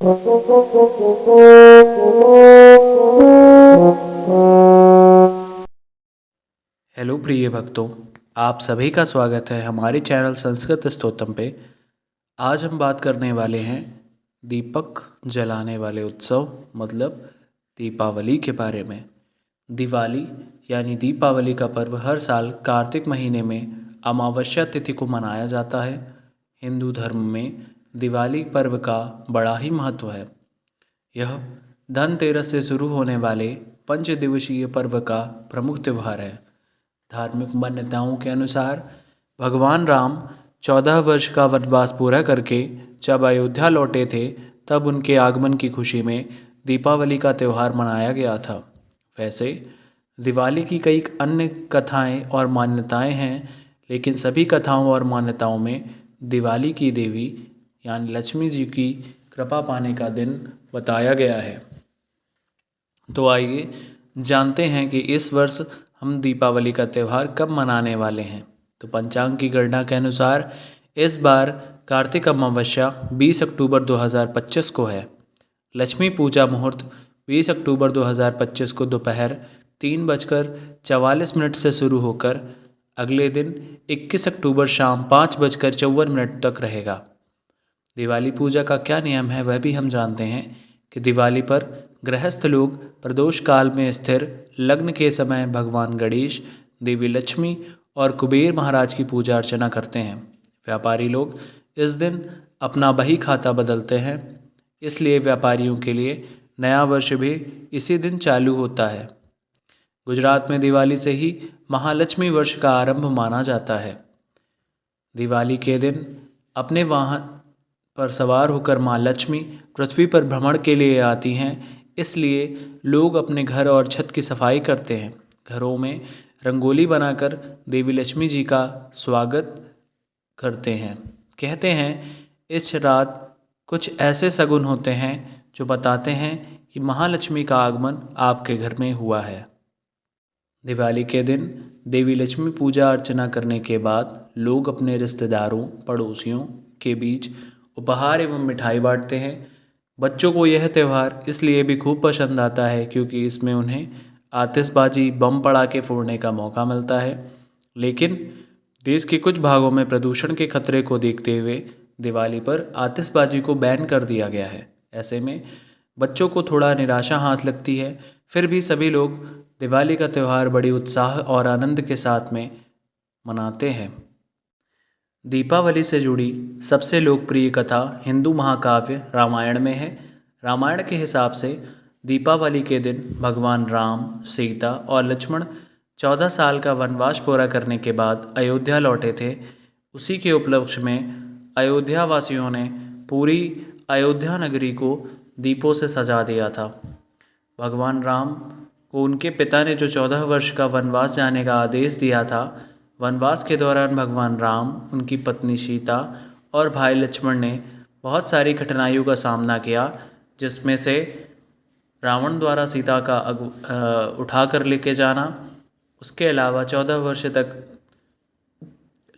Hello प्रिय भक्तों, आप सभी का स्वागत है हमारे चैनल संस्कृत स्तोत्रम पे। आज हम बात करने वाले हैं दीपक जलाने वाले उत्सव मतलब दीपावली के बारे में। दिवाली यानी दीपावली का पर्व हर साल कार्तिक महीने में अमावस्या तिथि को मनाया जाता है। हिंदू धर्म में दिवाली पर्व का बड़ा ही महत्व है। यह धनतेरस से शुरू होने वाले पंच दिवसीय पर्व का प्रमुख त्यौहार है। धार्मिक मान्यताओं के अनुसार भगवान राम 14 वर्ष का वनवास पूरा करके जब अयोध्या लौटे थे, तब उनके आगमन की खुशी में दीपावली का त्यौहार मनाया गया था। वैसे दिवाली की कई अन्य कथाएं और मान्यताएं हैं, लेकिन सभी कथाओं और मान्यताओं में दिवाली की देवी यानी लक्ष्मी जी की कृपा पाने का दिन बताया गया है। तो आइए जानते हैं कि इस वर्ष हम दीपावली का त्यौहार कब मनाने वाले हैं। तो पंचांग की गणना के अनुसार इस बार कार्तिक अमावस्या 20 अक्टूबर 2025 को है। लक्ष्मी पूजा मुहूर्त 20 अक्टूबर 2025 को दोपहर 3:44 से शुरू होकर अगले दिन 21 अक्टूबर शाम 5:54 तक रहेगा। दिवाली पूजा का क्या नियम है वह भी हम जानते हैं कि दिवाली पर गृहस्थ लोग प्रदोष काल में स्थिर लग्न के समय भगवान गणेश, देवी लक्ष्मी और कुबेर महाराज की पूजा अर्चना करते हैं। व्यापारी लोग इस दिन अपना बही खाता बदलते हैं, इसलिए व्यापारियों के लिए नया वर्ष भी इसी दिन चालू होता है। गुजरात में दिवाली से ही महालक्ष्मी वर्ष का आरंभ माना जाता है। दिवाली के दिन अपने वाहन पर सवार होकर माँ लक्ष्मी पृथ्वी पर भ्रमण के लिए आती हैं, इसलिए लोग अपने घर और छत की सफाई करते हैं। घरों में रंगोली बनाकर देवी लक्ष्मी जी का स्वागत करते हैं। कहते हैं इस रात कुछ ऐसे शगुन होते हैं जो बताते हैं कि महालक्ष्मी का आगमन आपके घर में हुआ है। दिवाली के दिन देवी लक्ष्मी पूजा अर्चना करने के बाद लोग अपने रिश्तेदारों पड़ोसियों के बीच उपहार एवं मिठाई बांटते हैं। बच्चों को यह त्यौहार इसलिए भी खूब पसंद आता है क्योंकि इसमें उन्हें आतिशबाजी बम पड़ाके फोड़ने का मौका मिलता है। लेकिन देश के कुछ भागों में प्रदूषण के खतरे को देखते हुए दिवाली पर आतिशबाजी को बैन कर दिया गया है। ऐसे में बच्चों को थोड़ा निराशा हाथ लगती है, फिर भी सभी लोग दिवाली का त्यौहार बड़ी उत्साह और आनंद के साथ में मनाते हैं। दीपावली से जुड़ी सबसे लोकप्रिय कथा हिंदू महाकाव्य रामायण में है। रामायण के हिसाब से दीपावली के दिन भगवान राम, सीता और लक्ष्मण 14 साल का वनवास पूरा करने के बाद अयोध्या लौटे थे। उसी के उपलक्ष्य में अयोध्या वासियों ने पूरी अयोध्या नगरी को दीपों से सजा दिया था। भगवान राम को उनके पिता ने जो 14 वर्ष का वनवास जाने का आदेश दिया था, वनवास के दौरान भगवान राम, उनकी पत्नी सीता और भाई लक्ष्मण ने बहुत सारी कठिनाइयों का सामना किया, जिसमें से रावण द्वारा सीता का उठा कर लेके जाना, उसके अलावा 14 वर्ष तक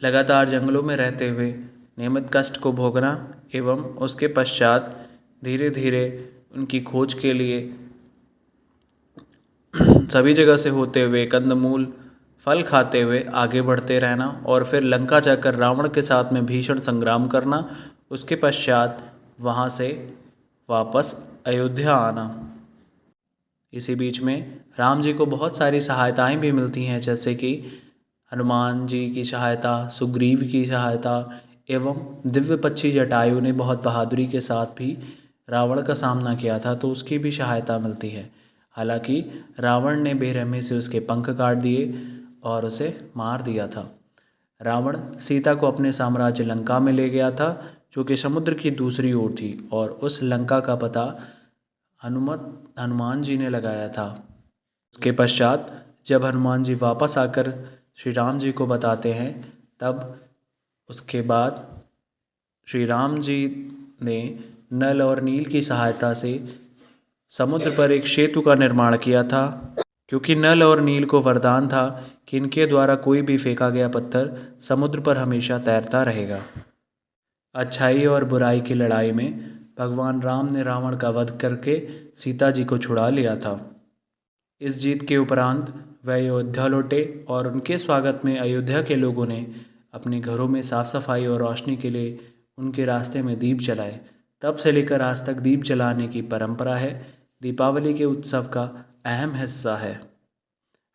लगातार जंगलों में रहते हुए नियमित कष्ट को भोगना एवं उसके पश्चात धीरे धीरे उनकी खोज के लिए सभी जगह से होते हुए कंदमूल फल खाते हुए आगे बढ़ते रहना और फिर लंका जाकर रावण के साथ में भीषण संग्राम करना, उसके पश्चात वहाँ से वापस अयोध्या आना। इसी बीच में राम जी को बहुत सारी सहायताएं भी मिलती हैं, जैसे कि हनुमान जी की सहायता, सुग्रीव की सहायता एवं दिव्य पक्षी जटायु ने बहुत बहादुरी के साथ भी रावण का सामना किया था, तो उसकी भी सहायता मिलती है। हालांकि रावण ने बेरहमी से उसके पंख काट दिए और उसे मार दिया था। रावण सीता को अपने साम्राज्य लंका में ले गया था, जो कि समुद्र की दूसरी ओर थी, और उस लंका का पता हनुमान जी ने लगाया था। उसके पश्चात जब हनुमान जी वापस आकर श्री राम जी को बताते हैं, तब उसके बाद श्री राम जी ने नल और नील की सहायता से समुद्र पर एक सेतु का निर्माण किया था, क्योंकि नल और नील को वरदान था कि इनके द्वारा कोई भी फेंका गया पत्थर समुद्र पर हमेशा तैरता रहेगा। अच्छाई और बुराई की लड़ाई में भगवान राम ने रावण का वध करके सीता जी को छुड़ा लिया था। इस जीत के उपरांत वह अयोध्या लौटे और उनके स्वागत में अयोध्या के लोगों ने अपने घरों में साफ सफाई और रोशनी के लिए उनके रास्ते में दीप जलाए। तब से लेकर आज तक दीप जलाने की परंपरा है। दीपावली के उत्सव का अहम हिस्सा है।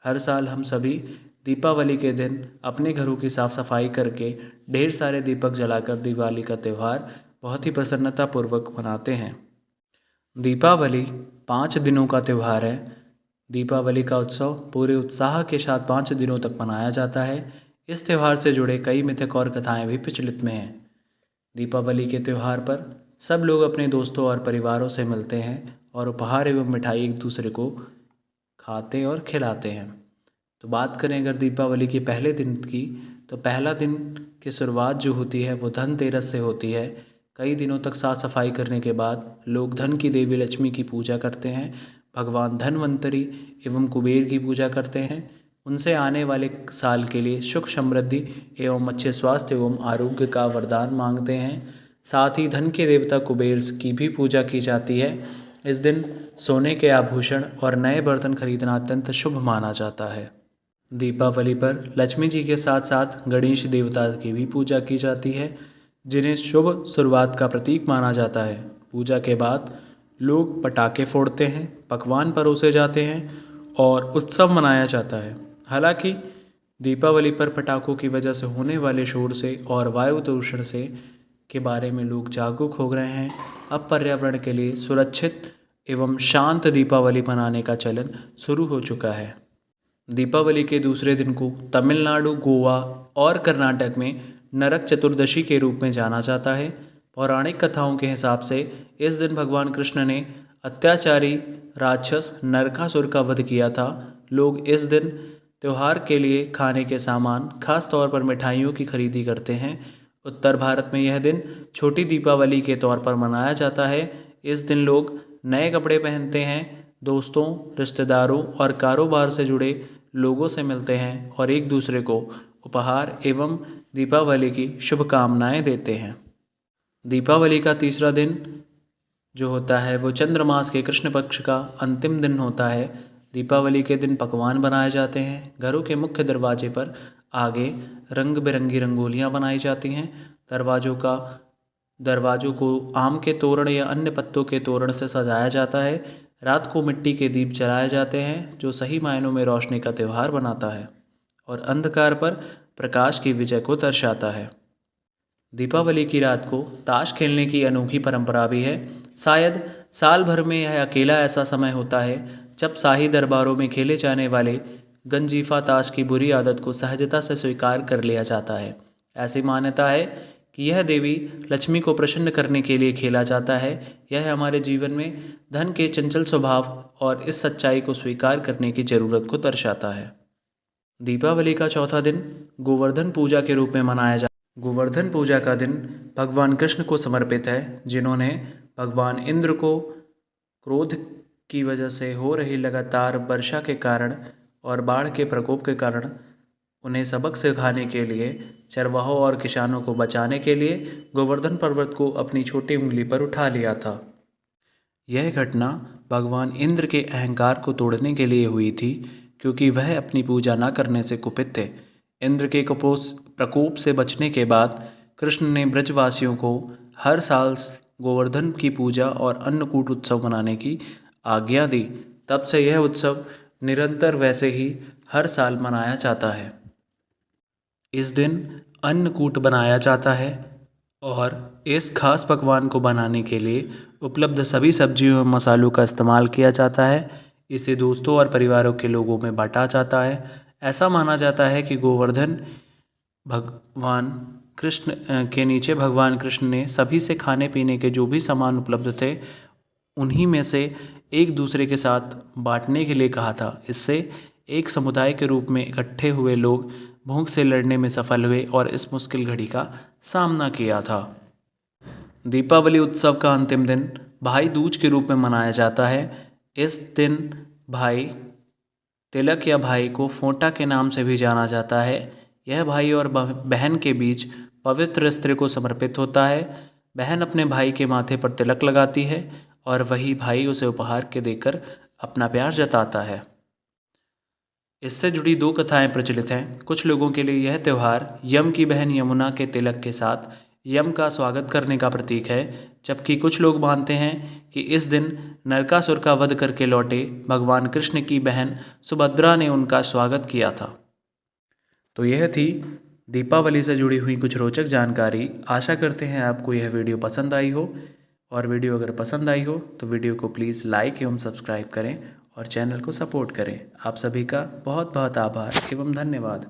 हर साल हम सभी दीपावली के दिन अपने घरों की साफ सफाई करके ढेर सारे दीपक जलाकर दिवाली का त्यौहार बहुत ही प्रसन्नतापूर्वक मनाते हैं। दीपावली 5 दिनों का त्यौहार है। दीपावली का उत्सव पूरे उत्साह के साथ 5 दिनों तक मनाया जाता है। इस त्यौहार से जुड़े कई मिथक और कथाएं भी प्रचलित में हैं। दीपावली के त्यौहार पर सब लोग अपने दोस्तों और परिवारों से मिलते हैं और उपहार एवं मिठाई एक दूसरे को खाते और खिलाते हैं। तो बात करें अगर दीपावली के पहले दिन की, तो पहला दिन की शुरुआत जो होती है वो धनतेरस से होती है। कई दिनों तक साफ सफाई करने के बाद लोग धन की देवी लक्ष्मी की पूजा करते हैं। भगवान धन्वंतरी एवं कुबेर की पूजा करते हैं। उनसे आने वाले साल के लिए सुख समृद्धि एवं अच्छे स्वास्थ्य एवं आरोग्य का वरदान मांगते हैं। साथ ही धन के देवता कुबेर की भी पूजा की जाती है। इस दिन सोने के आभूषण और नए बर्तन खरीदना अत्यंत शुभ माना जाता है। दीपावली पर लक्ष्मी जी के साथ साथ गणेश देवता की भी पूजा की जाती है, जिन्हें शुभ शुरुआत का प्रतीक माना जाता है। पूजा के बाद लोग पटाखे फोड़ते हैं, पकवान परोसे जाते हैं और उत्सव मनाया जाता है। हालांकि दीपावली पर पटाखों की वजह से होने वाले शोर से और वायु प्रदूषण से के बारे में लोग जागरूक हो रहे हैं। अब पर्यावरण के लिए सुरक्षित एवं शांत दीपावली मनाने का चलन शुरू हो चुका है। दीपावली के दूसरे दिन को तमिलनाडु, गोवा और कर्नाटक में नरक चतुर्दशी के रूप में जाना जाता है। पौराणिक कथाओं के हिसाब से इस दिन भगवान कृष्ण ने अत्याचारी राक्षस नरकासुर का वध किया था। लोग इस दिन त्यौहार के लिए खाने के सामान, खास तौर पर मिठाइयों की खरीदी करते हैं। उत्तर भारत में यह दिन छोटी दीपावली के तौर पर मनाया जाता है। इस दिन लोग नए कपड़े पहनते हैं, दोस्तों, रिश्तेदारों और कारोबार से जुड़े लोगों से मिलते हैं और एक दूसरे को उपहार एवं दीपावली की शुभकामनाएं देते हैं। दीपावली का तीसरा दिन जो होता है वो चंद्र मास के कृष्ण पक्ष का अंतिम दिन होता है। दीपावली के दिन पकवान बनाए जाते हैं। घरों के मुख्य दरवाजे पर आगे रंग बिरंगी रंगोलियां बनाई जाती हैं। दरवाजों को आम के तोरण या अन्य पत्तों के तोरण से सजाया जाता है। रात को मिट्टी के दीप जलाए जाते हैं, जो सही मायनों में रोशनी का त्यौहार बनाता है और अंधकार पर प्रकाश की विजय को दर्शाता है। दीपावली की रात को ताश खेलने की अनोखी परंपरा भी है। शायद साल भर में यह अकेला ऐसा समय होता है जब शाही दरबारों में खेले जाने वाले गंजीफा ताश की बुरी आदत को सहजता से स्वीकार कर लिया जाता है। ऐसी मान्यता है कि यह देवी लक्ष्मी को प्रसन्न करने के लिए खेला जाता है। यह हमारे जीवन में धन के चंचल स्वभाव और इस सच्चाई को स्वीकार करने की जरूरत को दर्शाता है। दीपावली का चौथा दिन गोवर्धन पूजा के रूप में मनाया जाता है। गोवर्धन पूजा का दिन भगवान कृष्ण को समर्पित है, जिन्होंने भगवान इंद्र को क्रोध की वजह से हो रही लगातार वर्षा के कारण और बाढ़ के प्रकोप के कारण उन्हें सबक सिखाने के लिए, चरवाहों और किसानों को बचाने के लिए गोवर्धन पर्वत को अपनी छोटी उंगली पर उठा लिया था। यह घटना भगवान इंद्र के अहंकार को तोड़ने के लिए हुई थी, क्योंकि वह अपनी पूजा न करने से कुपित थे। इंद्र के प्रकोप से बचने के बाद कृष्ण ने ब्रजवासियों को हर साल गोवर्धन की पूजा और अन्नकूट उत्सव मनाने की आज्ञा दी। तब से यह उत्सव निरंतर वैसे ही हर साल मनाया जाता है। इस दिन अन्नकूट बनाया जाता है और इस खास पकवान को बनाने के लिए उपलब्ध सभी सब्जियों और मसालों का इस्तेमाल किया जाता है। इसे दोस्तों और परिवारों के लोगों में बांटा जाता है। ऐसा माना जाता है कि गोवर्धन भगवान कृष्ण के नीचे भगवान कृष्ण ने सभी से खाने पीने के जो भी सामान उपलब्ध थे उन्हीं में से एक दूसरे के साथ बांटने के लिए कहा था। इससे एक समुदाय के रूप में इकट्ठे हुए लोग भूख से लड़ने में सफल हुए और इस मुश्किल घड़ी का सामना किया था। दीपावली उत्सव का अंतिम दिन भाई दूज के रूप में मनाया जाता है। इस दिन भाई तिलक या भाई को फोंटा के नाम से भी जाना जाता है। यह भाई और बहन के बीच पवित्र रिश्ते को समर्पित होता है। बहन अपने भाई के माथे पर तिलक लगाती है और वही भाई उसे उपहार के देकर अपना प्यार जताता है। इससे जुड़ी दो कथाएं प्रचलित हैं। कुछ लोगों के लिए यह त्यौहार यम की बहन यमुना के तिलक के साथ यम का स्वागत करने का प्रतीक है, जबकि कुछ लोग मानते हैं कि इस दिन नरकासुर का वध करके लौटे भगवान कृष्ण की बहन सुभद्रा ने उनका स्वागत किया था। तो यह थी दीपावली से जुड़ी हुई कुछ रोचक जानकारी। आशा करते हैं आपको यह वीडियो पसंद आई हो, और वीडियो अगर पसंद आई हो तो वीडियो को प्लीज़ लाइक एवं सब्सक्राइब करें और चैनल को सपोर्ट करें। आप सभी का बहुत बहुत आभार एवं धन्यवाद।